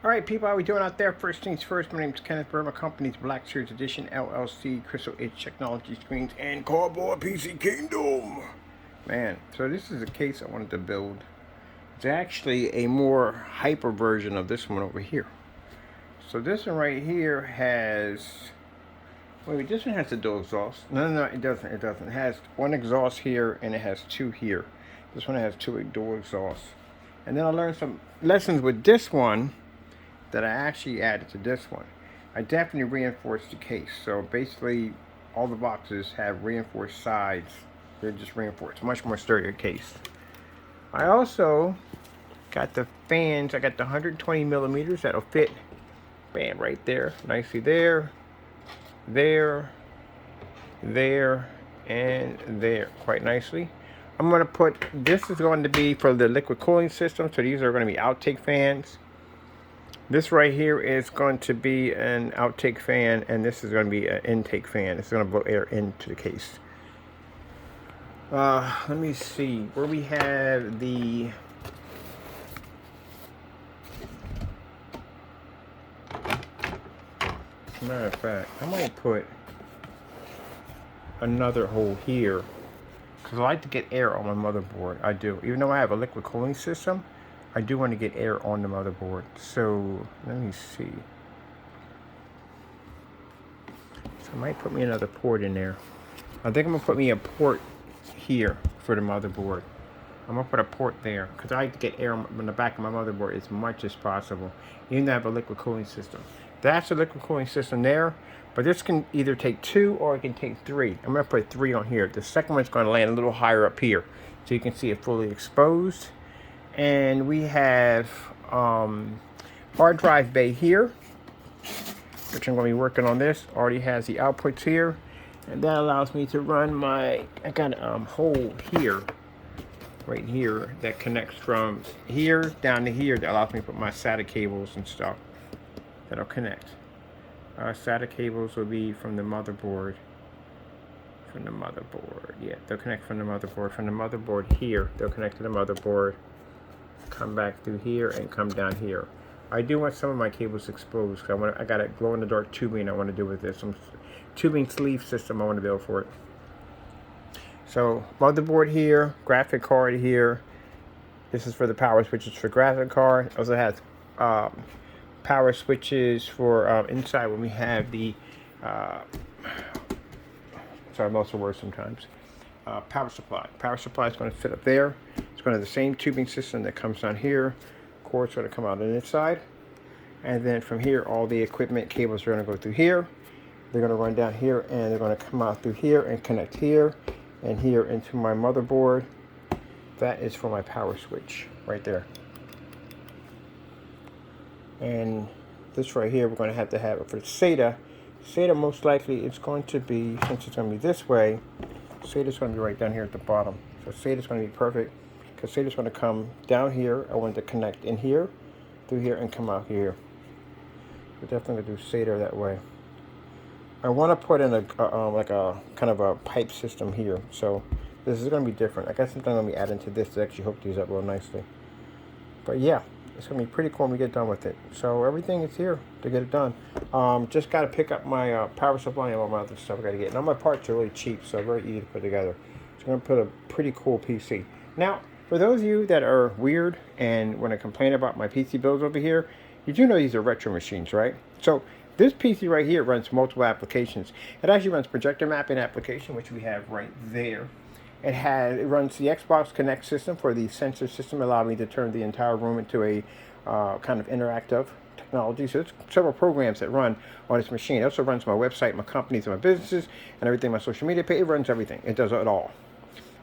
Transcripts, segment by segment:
All right, people, how we doing out there? First things first, my name is Kenneth Burr. My company's Black Series Edition, LLC, Crystal Edge Technology Screens, and Cardboard PC Kingdom. Man, so this is a case I wanted to build. It's actually a more hyper version of this one over here. So this one right here has... Wait, this one has the dual exhaust. No, it doesn't. It doesn't. It has one exhaust here, and it has two here. This one has two dual exhausts. And then I learned some lessons with this one that I actually added to this one. I definitely reinforced the case. So basically, all the boxes have reinforced sides. They're just reinforced. Much more sturdier case. I also got the fans. I got the 120 millimeters that'll fit, bam, right there, nicely there, there, and there, quite nicely. I'm going to put, this is going to be for the liquid cooling system. So these are going to be outtake fans. This right here is going to be an outtake fan, and this is going to be an intake fan. It's going to blow air into the case. Let me see where we have the matter of fact, I might put another hole here because I like to get air on my motherboard. I do, even though I have a liquid cooling system, I do want to get air on the motherboard. So let me see. So I might put me another port in there. I think I'm gonna put me a port here for the motherboard. I'm gonna put a port there because I like to get air on the back of my motherboard as much as possible, even though I have a liquid cooling system. That's a liquid cooling system there, but this can either take 2 or it can take 3. I'm gonna put 3 on here. The second one's gonna land a little higher up here, so you can see it fully exposed. And we have hard drive bay here, which I'm going to be working on this. Already has the outputs here, and that allows me to run my, I got a hole here, right here, that connects from here down to here, that allows me to put my SATA cables and stuff that'll connect. SATA cables will be from the motherboard. Yeah, they'll connect from the motherboard here. They'll connect to the motherboard, come back through here, and come down here. I do want some of my cables exposed because I got a glow-in-the-dark tubing I want to do with this. Some tubing sleeve system I want to build for it. So motherboard here, graphic card here. This is for the power switches for graphic card. It also has power switches for inside when we have the sorry, I'm also words sometimes. Power supply. Power supply is going to fit up there. It's going to have the same tubing system that comes down here. Cord's going to come out on this side. And then from here, all the equipment cables are going to go through here. They're going to run down here, and they're going to come out through here and connect here and here into my motherboard. That is for my power switch right there. And this right here, we're going to have it for SATA. SATA most likely it's going to be, since it's going to be this way, SATA's going to be right down here at the bottom. So SATA's going to be perfect because SATA's going to come down here. I want it to connect in here, through here, and come out here. We're definitely going to do SATA that way. I want to put in like a kind of a pipe system here. So this is going to be different. I got something I'm going to be adding to this to actually hook these up real nicely. But yeah, it's going to be pretty cool when we get done with it. So everything is here to get it done. Just got to pick up my power supply and all my other stuff I got to get. Now my parts are really cheap, so very easy to put together. So I'm going to put a pretty cool PC. Now, for those of you that are weird and want to complain about my PC builds over here, you do know these are retro machines, right? So this PC right here runs multiple applications. It actually runs projector mapping application, which we have right there. It runs the Xbox Connect system for the sensor system, allowing me to turn the entire room into a kind of interactive technology. So there's several programs that run on this machine. It also runs my website, my companies, and my businesses, and everything, my social media page. It runs everything. It does it all.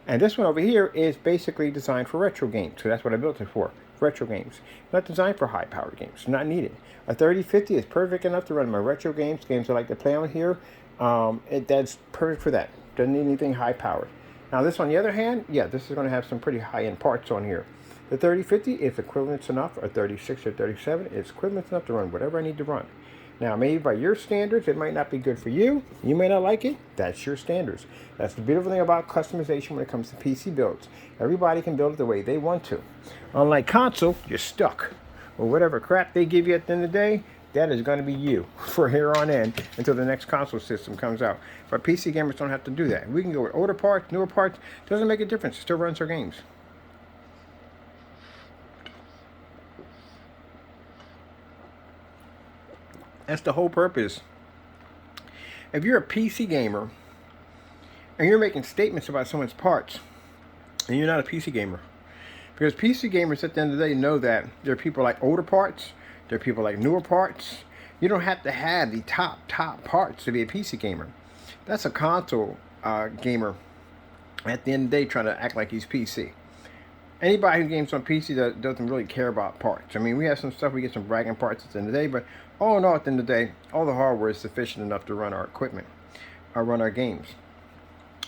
And this one over here is basically designed for retro games. So that's what I built it for. Retro games. Not designed for high-powered games. Not needed. A 3050 is perfect enough to run my retro games I like to play on here. That's perfect for that. Doesn't need anything high-powered. Now this, on the other hand, yeah, this is going to have some pretty high-end parts on here. The 3050 is equivalent enough, or 36 or 37, it's equivalent enough to run whatever I need to run. Now, maybe by your standards, it might not be good for you. You may not like it. That's your standards. That's the beautiful thing about customization when it comes to PC builds. Everybody can build it the way they want to. Unlike console, you're stuck. or whatever crap they give you at the end of the day, that is going to be you for here on in until the next console system comes out. But PC gamers don't have to do that. We can go with older parts, newer parts. Doesn't make a difference. It still runs our games. That's the whole purpose. If you're a PC gamer and you're making statements about someone's parts, and you're not a PC gamer, because PC gamers at the end of the day know that there are people like older parts, there are people like newer parts. You don't have to have the top parts to be a PC gamer. That's a console gamer at the end of the day trying to act like he's PC. Anybody who games on PC doesn't really care about parts. I mean, we have some stuff, we get some bragging parts at the end of the day, but all in all, at the end of the day, all the hardware is sufficient enough to run our equipment, or run our games.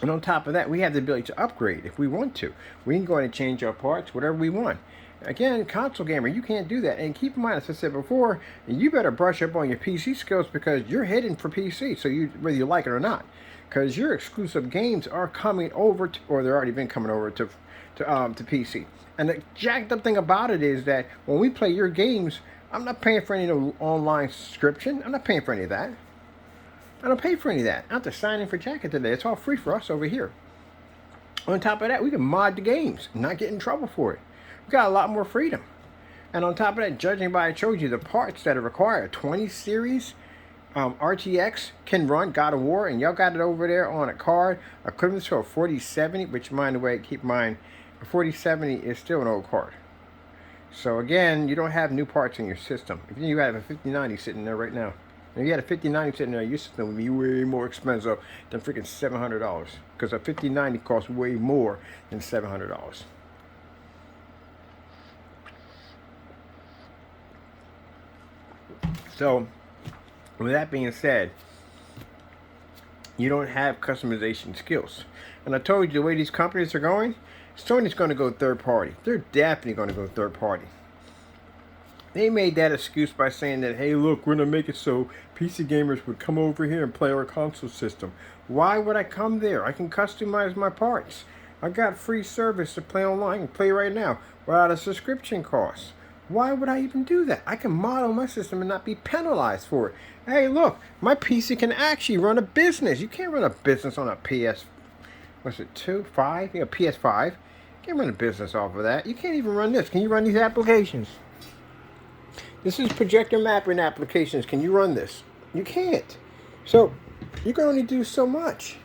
And on top of that, we have the ability to upgrade if we want to. We can go in and change our parts, whatever we want. Again, console gamer, you can't do that. And keep in mind, as I said before, you better brush up on your PC skills, because you're heading for PC, so whether you like it or not. Because your exclusive games are coming over to, or they've already been coming over to PC. And the jacked up thing about it is that when we play your games, I'm not paying for any online subscription. I'm not paying for any of that. I don't pay for any of that. I have to sign in for Jacket today. It's all free for us over here. On top of that, we can mod the games and not get in trouble for it. We got a lot more freedom. And on top of that, judging by I showed you the parts that are required, 20 series RTX can run God of War, and y'all got it over there on a card equivalent to a 4070, which, mind the way, keep in mind, a 4070 is still an old card. So again, you don't have new parts in your system. If you have a 5090 sitting there right now, if you had a 5090 sitting there, your system would be way more expensive than freaking $700, because a 5090 costs way more than $700. So, with that being said, you don't have customization skills. And I told you the way these companies are going, Sony's going to go third party. They're definitely going to go third party. They made that excuse by saying that, hey, look, we're going to make it so PC gamers would come over here and play our console system. Why would I come there? I can customize my parts. I got free service to play online and play right now without a subscription cost. Why would I even do that? I can model my system and not be penalized for it. Hey, look, my PC can actually run a business. You can't run a business on a PS5? Yeah, PS5. You can't run a business off of that. You can't even run this. Can you run these applications? This is projector mapping applications. Can you run this? You can't. So, you can only do so much.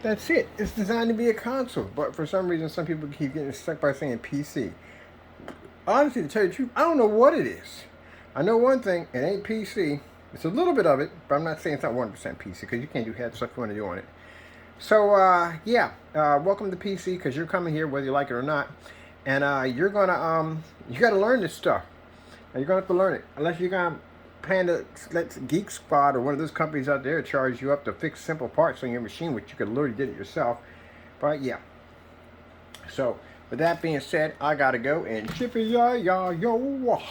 That's it. It's designed to be a console. But for some reason, some people keep getting stuck by saying PC. Honestly, to tell you the truth, I don't know what it is. I know one thing, it ain't PC. It's a little bit of it, but I'm not saying it's not 100% PC, because you can't do half the stuff you want to do on it. So, welcome to PC, because you're coming here whether you like it or not. And you're going to, you got to learn this stuff. And you're going to have to learn it. Unless you're going to Panda, let's Geek Spot or one of those companies out there charge you up to fix simple parts on your machine, which you could literally did it yourself. But yeah. So, with that being said, I gotta go and chippy ya yo.